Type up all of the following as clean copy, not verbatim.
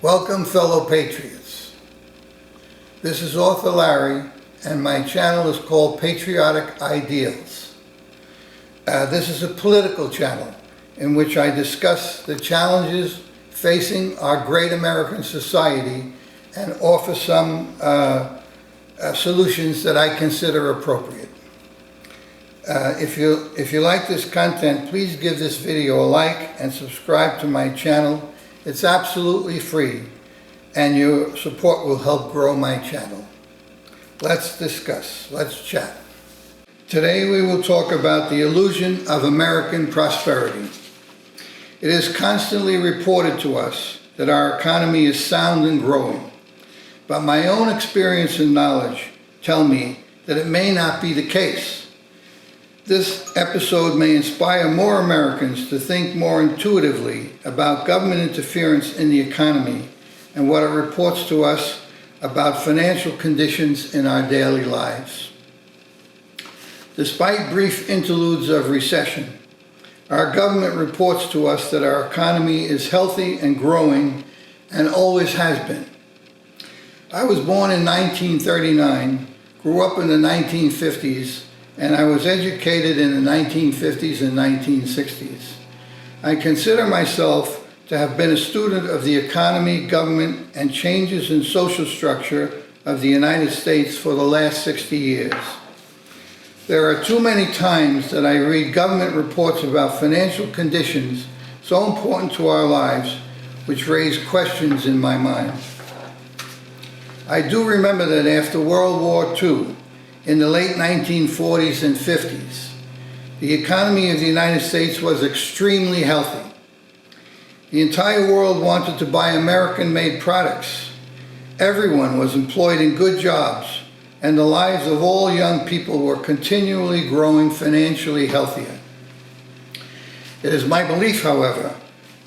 Welcome, fellow patriots. This is author Larry, and my channel is called Patriotic Ideals. This is a political channel in which I discuss the challenges facing our great American society and offer some solutions that I consider appropriate. If you like this content, please give this video a like and subscribe to my channel. It's absolutely free, and your support will help grow my channel. Let's discuss. Let's chat. Today we will talk about the illusion of American prosperity. It is constantly reported to us that our economy is sound and growing, but my own experience and knowledge tell me that it may not be the case. This episode may inspire more Americans to think more intuitively about government interference in the economy and what it reports to us about financial conditions in our daily lives. Despite brief interludes of recession, our government reports to us that our economy is healthy and growing and always has been. I was born in 1939, grew up in the 1950s, and I was educated in the 1950s and 1960s. I consider myself to have been a student of the economy, government, and changes in social structure of the United States for the last 60 years. There are too many times that I read government reports about financial conditions so important to our lives, which raise questions in my mind. I do remember that after World War II, in the late 1940s and 50s, the economy of the United States was extremely healthy. The entire world wanted to buy American-made products. Everyone was employed in good jobs, and the lives of all young people were continually growing financially healthier. It is my belief, however,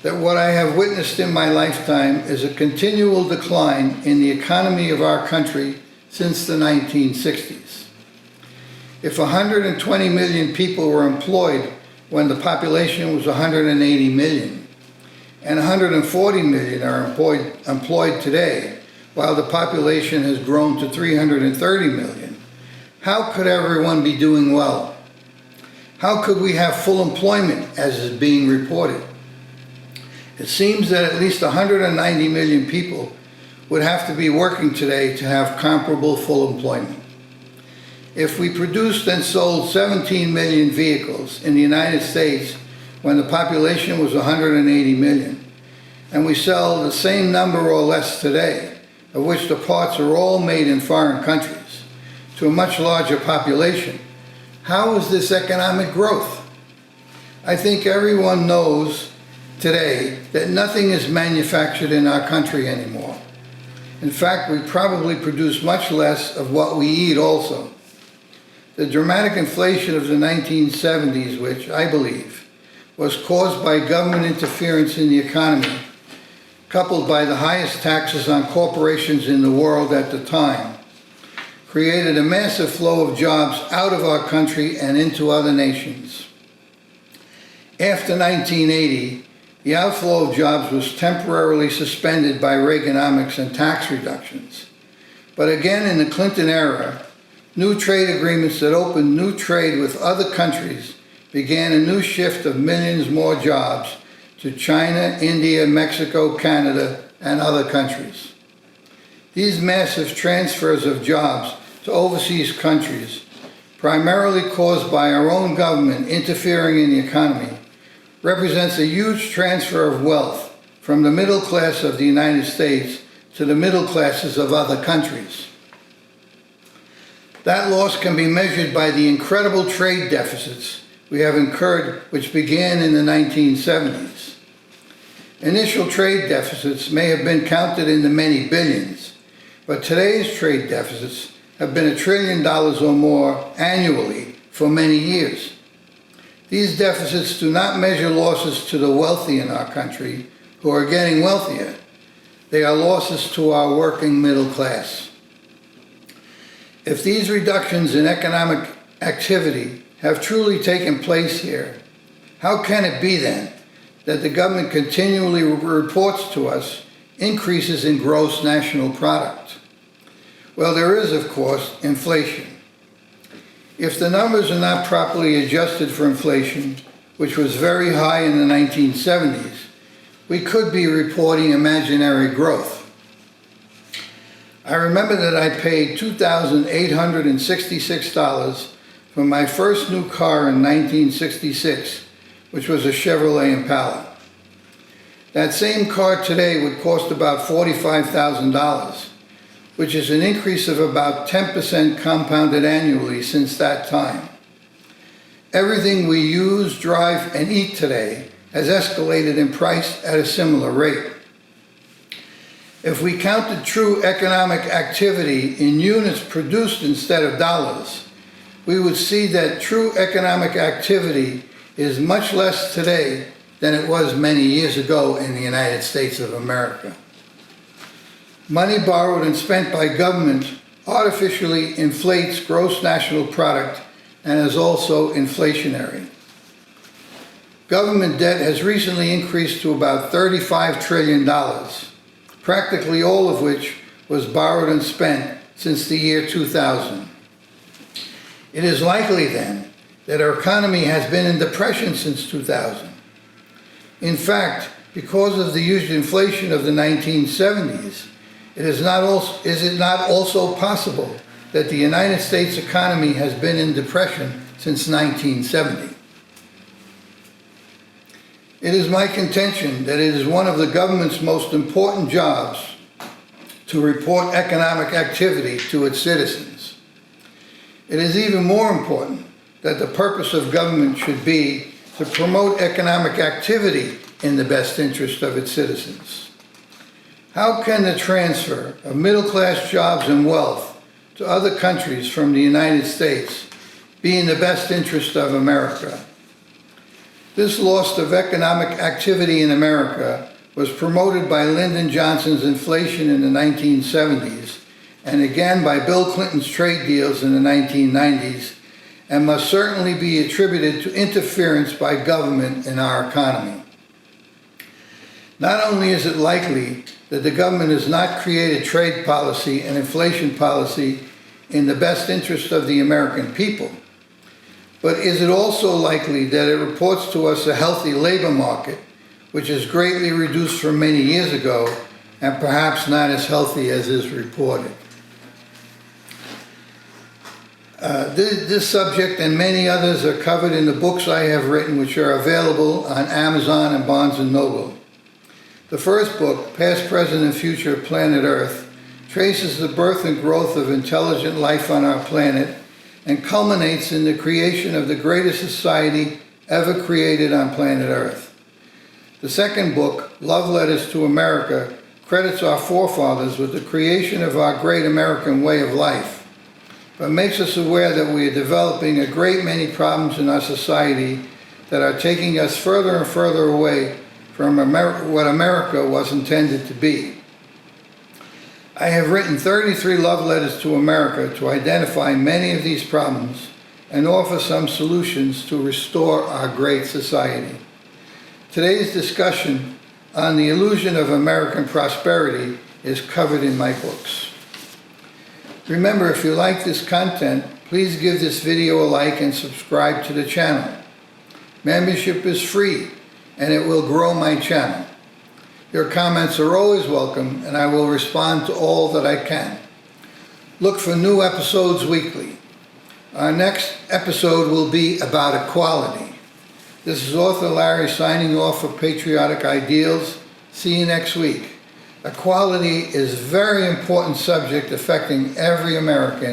that what I have witnessed in my lifetime is a continual decline in the economy of our country since the 1960s. If 120 million people were employed when the population was 180 million, and 140 million are employed today, while the population has grown to 330 million, how could everyone be doing well? How could we have full employment as is being reported? It seems that at least 190 million people would have to be working today to have comparable full employment. If we produced and sold 17 million vehicles in the United States when the population was 180 million, and we sell the same number or less today, of which the parts are all made in foreign countries, to a much larger population, how is this economic growth? I think everyone knows today that nothing is manufactured in our country anymore. In fact, we probably produce much less of what we eat also. The dramatic inflation of the 1970s, which I believe was caused by government interference in the economy, coupled by the highest taxes on corporations in the world at the time, created a massive flow of jobs out of our country and into other nations. After 1980, the outflow of jobs was temporarily suspended by Reaganomics and tax reductions. But again in the Clinton era, new trade agreements that opened new trade with other countries began a new shift of millions more jobs to China, India, Mexico, Canada, and other countries. These massive transfers of jobs to overseas countries, primarily caused by our own government interfering in the economy, represents a huge transfer of wealth from the middle class of the United States to the middle classes of other countries. That loss can be measured by the incredible trade deficits we have incurred, which began in the 1970s. Initial trade deficits may have been counted in the many billions, but today's trade deficits have been $1 trillion or more annually for many years. These deficits do not measure losses to the wealthy in our country who are getting wealthier. They are losses to our working middle class. If these reductions in economic activity have truly taken place here, how can it be then that the government continually reports to us increases in gross national product? Well, there is, of course, inflation. If the numbers are not properly adjusted for inflation, which was very high in the 1970s, we could be reporting imaginary growth. I remember that I paid $2,866 for my first new car in 1966, which was a Chevrolet Impala. That same car today would cost about $45,000, which is an increase of about 10% compounded annually since that time. Everything we use, drive, and eat today has escalated in price at a similar rate. If we counted true economic activity in units produced instead of dollars, we would see that true economic activity is much less today than it was many years ago in the United States of America. Money borrowed and spent by government artificially inflates gross national product and is also inflationary. Government debt has recently increased to about $35 trillion, practically all of which was borrowed and spent since the year 2000. It is likely then that our economy has been in depression since 2000. In fact, because of the huge inflation of the 1970s, is it not also possible that the United States economy has been in depression since 1970? It is my contention that it is one of the government's most important jobs to report economic activity to its citizens. It is even more important that the purpose of government should be to promote economic activity in the best interest of its citizens. How can the transfer of middle-class jobs and wealth to other countries from the United States be in the best interest of America? This loss of economic activity in America was promoted by Lyndon Johnson's inflation in the 1970s and again by Bill Clinton's trade deals in the 1990s, and must certainly be attributed to interference by government in our economy. Not only is it likely that the government has not created trade policy and inflation policy in the best interest of the American people, but is it also likely that it reports to us a healthy labor market, which is greatly reduced from many years ago and perhaps not as healthy as is reported? This subject and many others are covered in the books I have written, which are available on Amazon and Barnes & Noble. The first book, Past, Present, and Future of Planet Earth, traces the birth and growth of intelligent life on our planet and culminates in the creation of the greatest society ever created on planet Earth. The second book, Love Letters to America, credits our forefathers with the creation of our great American way of life, but makes us aware that we are developing a great many problems in our society that are taking us further and further away from what America was intended to be. I have written 33 love letters to America to identify many of these problems and offer some solutions to restore our great society. Today's discussion on the illusion of American prosperity is covered in my books. Remember, if you like this content, please give this video a like and subscribe to the channel. Membership is free, and it will grow my channel. Your comments are always welcome, and I will respond to all that I can. Look for new episodes weekly. Our next episode will be about equality. This is author Larry signing off for Patriotic Ideals. See you next week. Equality is a very important subject affecting every American.